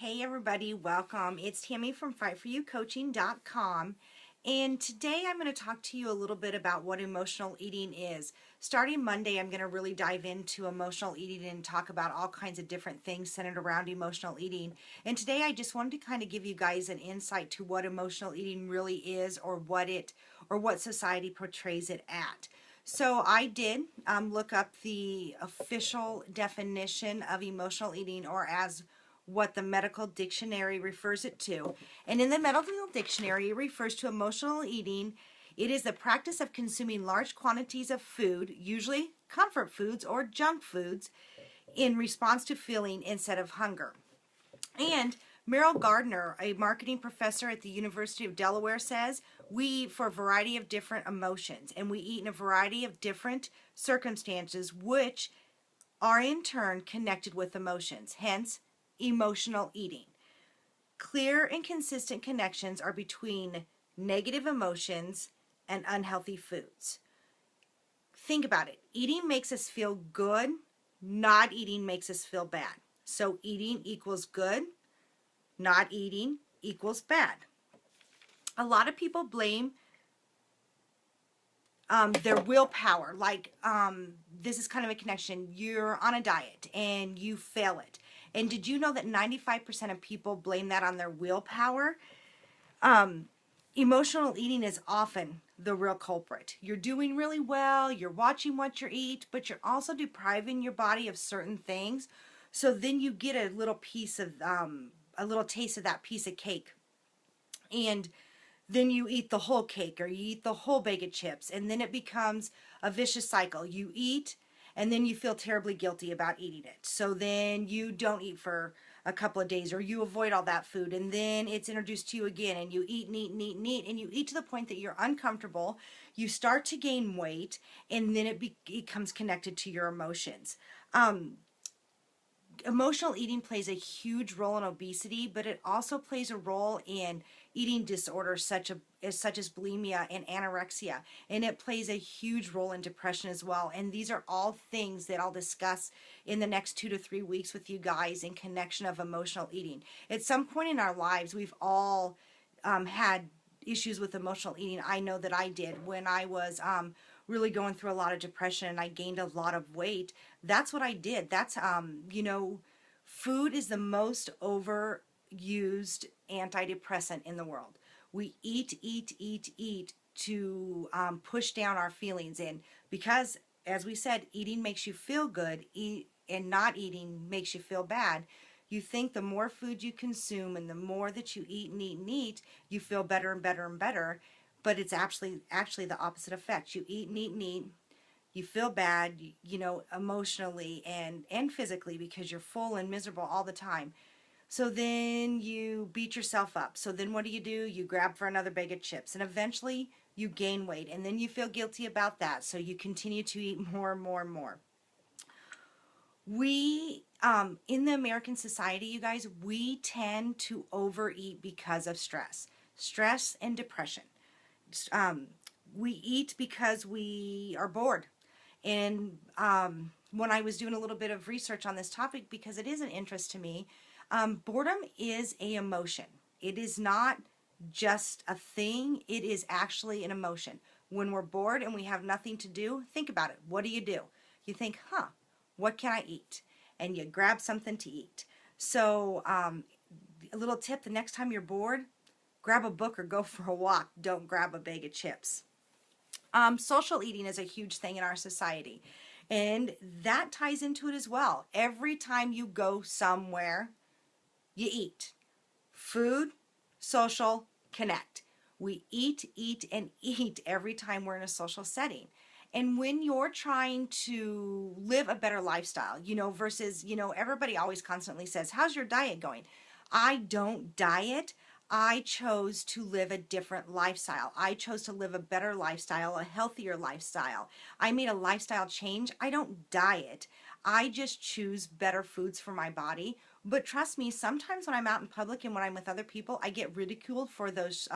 Hey everybody, welcome. It's Tammy from FightForYouCoaching.com, and today I'm going to talk to you a little bit about what emotional eating is. Starting Monday, I'm going to really dive into emotional eating and talk about all kinds of different things centered around emotional eating. And today I just wanted to kind of give you guys an insight to what emotional eating really is, or what society portrays it at. So I did look up the official definition of emotional eating, or as what the medical dictionary refers it to. And in the medical dictionary, it refers to emotional eating. It is the practice of consuming large quantities of food, usually comfort foods or junk foods, in response to feeling instead of hunger. And Merrill Gardner, a marketing professor at the University of Delaware, says we eat for a variety of different emotions, and we eat in a variety of different circumstances, which are in turn connected with emotions, hence emotional eating. Clear and consistent connections are between negative emotions and unhealthy foods. Think about it. Eating makes us feel good, not eating makes us feel bad. So eating equals good, not eating equals bad. A lot of people blame their willpower. This is kind of a connection. You're on a diet and you fail it. And did you know that 95% of people blame that on their willpower? Emotional eating is often the real culprit. You're doing really well, you're watching what you eat, but you're also depriving your body of certain things. So then you get a little a little taste of that piece of cake. And then you eat the whole cake, or you eat the whole bag of chips, and then it becomes a vicious cycle. You eat and then you feel terribly guilty about eating it. So then you don't eat for a couple of days, or you avoid all that food, and then it's introduced to you again, and you eat and eat and eat and eat, and you eat to the point that you're uncomfortable. You start to gain weight, and then it becomes connected to your emotions. Emotional eating plays a huge role in obesity, but it also plays a role in eating disorders such as bulimia and anorexia, and it plays a huge role in depression as well. And these are all things that I'll discuss in the next 2 to 3 weeks with you guys in connection of emotional eating. At some point in our lives, we've all had issues with emotional eating. I know that I did when I was really going through a lot of depression and I gained a lot of weight. That's what I did. Food is the most overused antidepressant in the world. We eat, eat, eat, eat to push down our feelings. And because, as we said, eating makes you feel good, and not eating makes you feel bad. You think the more food you consume and the more that you eat and eat and eat, you feel better and better and better. But it's actually the opposite effect. You eat and eat and eat, you feel bad, emotionally and physically, because you're full and miserable all the time. So then you beat yourself up. So then what do? You grab for another bag of chips, and eventually you gain weight, and then you feel guilty about that. So you continue to eat more and more and more. We, in the American society, you guys, we tend to overeat because of stress and depression. Um, we eat because we are bored. And when I was doing a little bit of research on this topic, because it is an interest to me, boredom is a emotion. It is not just a thing, it is actually an emotion. When we're bored and we have nothing to do, think about it. What do? You think, what can I eat? And you grab something to eat. So a little tip: the next time you're bored, grab a book or go for a walk. Don't grab a bag of chips. Social eating is a huge thing in our society, and that ties into it as well. Every time you go somewhere, you eat. Food, social, connect. We eat, eat, and eat every time we're in a social setting. And when you're trying to live a better lifestyle, versus, everybody always constantly says, how's your diet going? I don't diet. I chose to live a different lifestyle. I chose to live a better lifestyle, a healthier lifestyle. I made a lifestyle change. I don't diet. I just choose better foods for my body. But trust me, sometimes when I'm out in public and when I'm with other people, I get ridiculed for those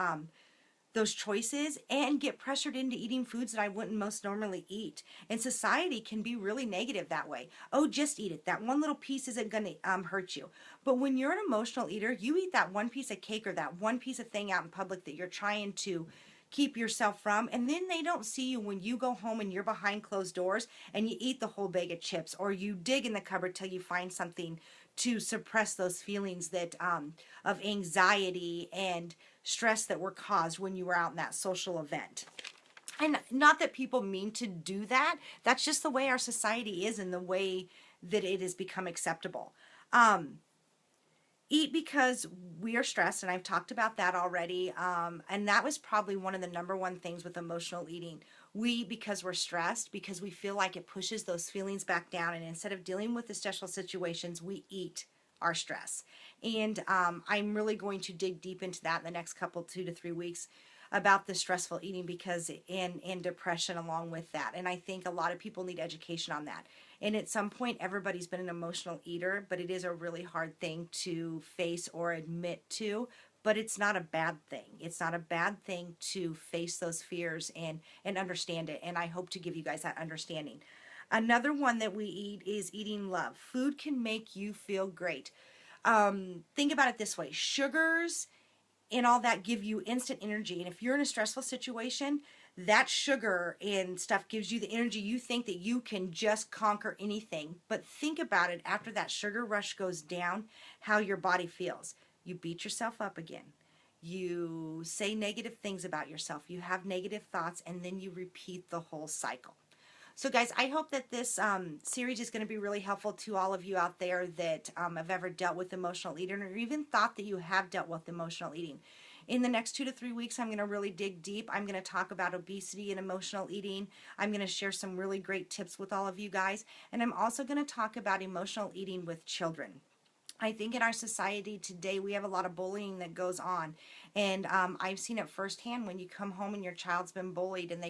those choices and get pressured into eating foods that I wouldn't most normally eat. And society can be really negative that way. Oh, just eat it. That one little piece isn't going to hurt you. But when you're an emotional eater, you eat that one piece of cake or that one piece of thing out in public that you're trying to keep yourself from, and then they don't see you when you go home and you're behind closed doors and you eat the whole bag of chips, or you dig in the cupboard till you find something to suppress those feelings that of anxiety and stress that were caused when you were out in that social event. And not that people mean to do that. That's just the way our society is and the way that it has become acceptable. Eat because we are stressed, and I've talked about that already. And that was probably one of the number one things with emotional eating. We eat because we're stressed, because we feel like it pushes those feelings back down. And instead of dealing with the stressful situations, we eat our stress. And I'm really going to dig deep into that in the next couple, 2 to 3 weeks, about the stressful eating because and depression along with that. And I think a lot of people need education on that. And at some point, everybody's been an emotional eater, but it is a really hard thing to face or admit to. But it's not a bad thing. It's not a bad thing to face those fears and understand it. And I hope to give you guys that understanding. Another one that we eat is eating love. Food can make you feel great. Think about it this way: sugars and all that give you instant energy. And if you're in a stressful situation, that sugar and stuff gives you the energy. You think that you can just conquer anything. But think about it, after that sugar rush goes down, how your body feels. You beat yourself up again. You say negative things about yourself. You have negative thoughts, and then you repeat the whole cycle. So guys, I hope that this series is going to be really helpful to all of you out there that have ever dealt with emotional eating, or even thought that you have dealt with emotional eating. In the next 2 to 3 weeks, I'm going to really dig deep. I'm going to talk about obesity and emotional eating. I'm going to share some really great tips with all of you guys. And I'm also going to talk about emotional eating with children. I think in our society today, we have a lot of bullying that goes on. And I've seen it firsthand when you come home and your child's been bullied, and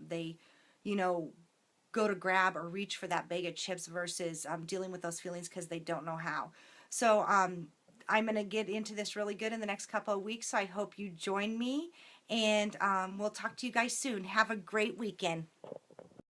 they you know, go to grab or reach for that bag of chips versus dealing with those feelings because they don't know how. So I'm going to get into this really good in the next couple of weeks. So I hope you join me, and we'll talk to you guys soon. Have a great weekend.